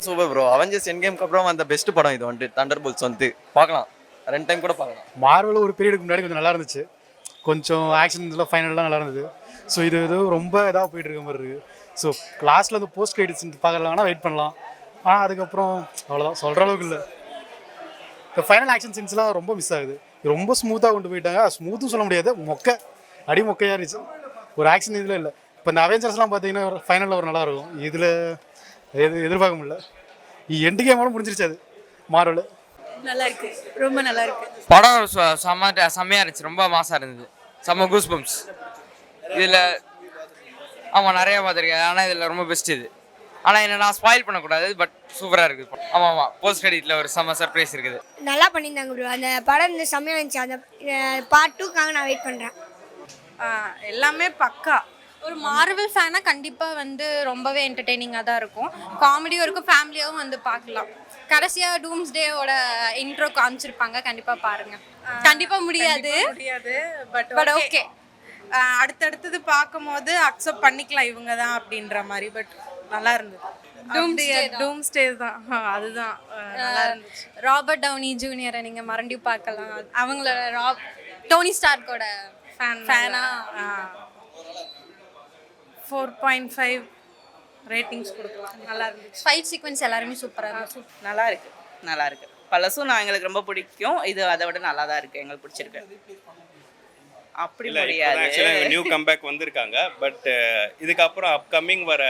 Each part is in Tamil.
Super bro. அவெஞ்சர்ஸ் எண்ட் கேம்க்கு அப்புறம் அந்த பெஸ்ட் படம் இது வந்துட்டு தண்டர் போல்ஸ் வந்து பார்க்கலாம். 2 டைம் கூட பார்க்கலாம். மார்வல் ஒரு பீரியடுக்கு முன்னாடி கொஞ்சம் நல்லா இருந்துச்சு, கொஞ்சம் ஆக்ஷன் இதெல்லாம் ஃபைனல்லாம் நல்லா இருந்தது. ஸோ இது ரொம்ப இதாக போயிட்டு இருக்க மாதிரி இருக்குது. ஸோ லாஸ்ட்டில் அந்த போஸ்ட் கிரெடிட்ஸ் பார்க்கலாம்னா வெயிட் பண்ணலாம். அதுக்கப்புறம் அவ்வளோதான், சொல்கிற அளவுக்கு இல்லை. இந்த ஃபைனல் ஆக்ஷன் சீன்ஸ்லாம் ரொம்ப மிஸ் ஆகுது. ரொம்ப ஸ்மூத்தாக கொண்டு போயிட்டாங்க. ஸ்மூத்தும் சொல்ல முடியாது, அடி மொக்கையாக இருந்துச்சு. ஒரு ஆக்ஷன் இதில் இல்லை. இப்போ இந்த அவெஞ்சர்ஸ்லாம் பார்த்தீங்கன்னா ஃபைனலில் ஒரு நல்லா இருக்கும். இதில் எதிர்பார்க்க முடியல. எண்டு கேமோட முடிஞ்சிருச்சு அது மார்வல். நல்லா இருக்கு, ரொம்ப நல்லா இருக்கு. படம் செம்மையாக இருந்துச்சு, ரொம்ப மாசாக இருந்தது, செம்ம கூஸ் பம்ப்ஸ். இதில் ஆமாம் நிறையா பார்த்துருக்கேன், ஆனால் இதில் ரொம்ப பெஸ்ட் இது. ஆனால் என்ன நான் ஸ்பாயில் பண்ணக்கூடாது, பட் சூப்பராக இருக்குது. ஆமாம் போஸ்ட் கிரெடிட்டில் ஒரு செம்ம சர்ப்ரைஸ் இருக்குது. நல்லா பண்ணியிருந்தாங்க ப்ரோ. அந்த படம் இந்த செம்மையாக இருந்துச்சு. அந்த பார்ட் 2க்காக நான் வெயிட் பண்ணுறேன். எல்லாமே பக்கா. ஒரு மார்வல் ஃபேனாக கண்டிப்பாக வந்து ரொம்பவே என்டர்டெய்னிங்காக தான் இருக்கும். காமெடியும் இருக்கும், ஃபேமிலியாகவும் வந்து பார்க்கலாம். கடைசியாக டூம்ஸ்டேவோட இன்ட்ரோ காமிச்சிருப்பாங்க, கண்டிப்பாக பாருங்கள். கண்டிப்பாக முடியாது, பட் ஓகே. அடுத்தடுத்தது பார்க்கும் போது அக்செப்ட் பண்ணிக்கலாம் இவங்க தான் அப்படின்ற மாதிரி. பட் நல்லா இருந்தது. டூம்ஸ்டே தான், அதுதான் நல்லா இருந்துச்சு. ராபர்ட் டவுனி ஜூனியரை நீங்கள் மறுபடியும் பார்க்கலாம். அவங்கள டோனி ஸ்டார்க்கோட ஃபேனா 4.5 ரேட்டிங்ஸ் கொடுக்கலாம். நல்லா இருந்துச்சு. ஃபைட் சீக்வன்ஸ் எல்லாருமே சூப்பராக இருந்துச்சு. நல்லா இருக்கு. பழசும் நான் எங்களுக்கு ரொம்ப பிடிக்கும். இது அதை விட நல்லா தான் இருக்கு, எங்களுக்கு பிடிச்சிருக்கு. அப்படி முடியாது, நியூ கம்பேக் வந்திருக்காங்க. பட் இதுக்கப்புறம் அப்கமிங் வர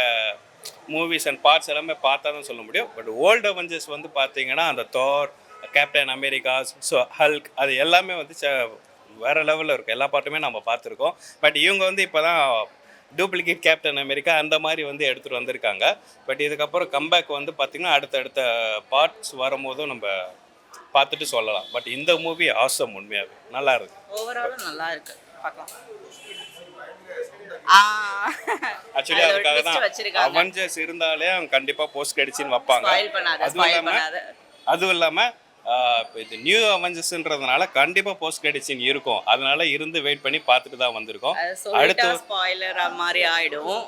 மூவிஸ் அண்ட் பார்ட்ஸ் எல்லாமே பார்த்தா தான் சொல்ல முடியும். பட் ஓல்டு அவெஞ்சர்ஸ் வந்து பார்த்தீங்கன்னா அந்த Thor, Captain America, so Hulk, அது எல்லாமே வந்து வேறு லெவலில் இருக்கும். எல்லா பாட்டுமே நம்ம பார்த்துருக்கோம். பட் இவங்க வந்து இப்போ தான் டூப்ளிகேட் கேப்டன் அமெரிக்கா அந்த மாதிரி வந்து எடுத்துகிட்டு வந்திருக்காங்க. பட் இதுக்கப்புறம் கம்பேக் வந்து பார்த்திங்கன்னா அடுத்தடுத்த பார்ட்ஸ் வரும்போதும் நம்ம பார்த்துட்டு சொல்லலாம். பட் இந்த மூவி ஆசம், உண்மையாகவே நல்லா இருக்கு. ஓவராலும் நல்லா இருக்கு, பார்க்கலாம். ஆக்சுவலி அதுக்காக தான் அவெஞ்சர்ஸ் இருந்தாலே அவங்க கண்டிப்பாக போஸ்ட் கிரெடிட்ஸ்னு வைப்பாங்க. அதுவும் இல்லாமல் இது நியூ அவெஞ்சர்ஸ்ன்றதுனால கண்டிப்பாக போஸ்ட் கிரெடிட் சீன் இருக்கும். அதனால இருந்து வெயிட் பண்ணி பார்த்துட்டு தான் வந்திருக்கோம். அடுத்து ஸ்பாயிலர் மாதிரி ஆயிடும்.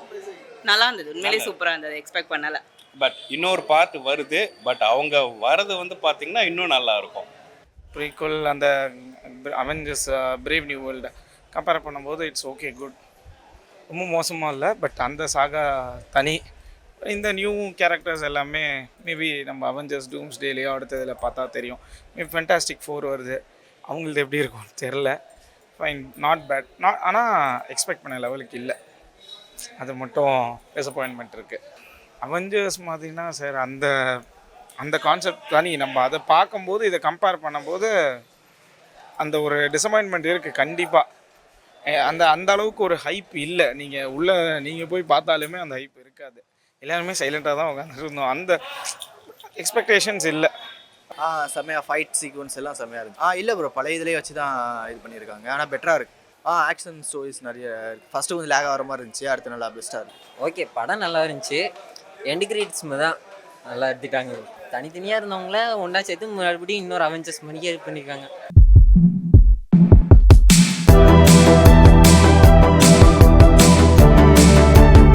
நல்லா இருந்தது, உண்மையிலேயே சூப்பராக இருந்தது, எக்ஸ்பெக்ட் பண்ணல. பட் இன்னொரு பார்ட் வருது. பட் அவங்க வரது வந்து பார்த்தீங்கன்னா இன்னும் நல்லா இருக்கும். ப்ரீக்வல் அந்த Avengers brave new world compare பண்ணும்போது இட்ஸ் ஓகே, குட். ரொம்ப மோசமாக இல்லை, பட் அந்த சாகா தனி. இந்த நியூ கேரக்டர்ஸ் எல்லாமே மேபி நம்ம அவெஞ்சர்ஸ் டூம்ஸ்டேலையோ அடுத்ததில் பார்த்தா தெரியும். மேபி ஃபென்டாஸ்டிக் 4 வருது, அவங்களது எப்படி இருக்கும் தெரில. ஃபைன், நாட் பேட், ஆனால் எக்ஸ்பெக்ட் பண்ண லெவலுக்கு இல்லை. அது மட்டும் டிசப்பாயின்மெண்ட் இருக்குது. அவெஞ்சர்ஸ் மாதிரினா சார் அந்த கான்செப்ட் தனி. நம்ம அதை பார்க்கும்போது இதை கம்பேர் பண்ணும்போது அந்த ஒரு டிசப்பாயின்மெண்ட் இருக்குது கண்டிப்பாக. அந்த அளவுக்கு ஒரு ஹைப் இல்லை. நீங்கள் போய் பார்த்தாலுமே அந்த ஹைப் இருக்காது. எல்லாருமே சைலண்டாக தான் உட்காந்துருந்தோம். அந்த எக்ஸ்பெக்டேஷன்ஸ் இல்லை. செம்மையாக ஃபைட் சீக்வன்ஸ் எல்லாம் செம்மையாக இருக்குது. இல்லை ப்ரோ, பழைய இதிலே வச்சு தான் இது பண்ணியிருக்காங்க. ஆனால் பெட்டராக இருக்குது. ஆக்ஷன் ஸ்டோரிஸ் நிறைய இருக்குது. ஃபஸ்ட்டு கொஞ்சம் லேக் ஆகிற மாதிரி இருந்துச்சு, அடுத்து நல்லா பெஸ்ட்டாக இருக்குது. ஓகே, படம் நல்லா இருந்துச்சு. எண்டு கிரெடிட்ஸ் தான் நல்லா எடுத்துட்டாங்க. தனித்தனியாக இருந்தவங்கள ஒன்றா சேர்த்து மறுபடியும் இன்னொரு அவெஞ்சர்ஸ் மணிக்கே இது பண்ணியிருக்காங்க.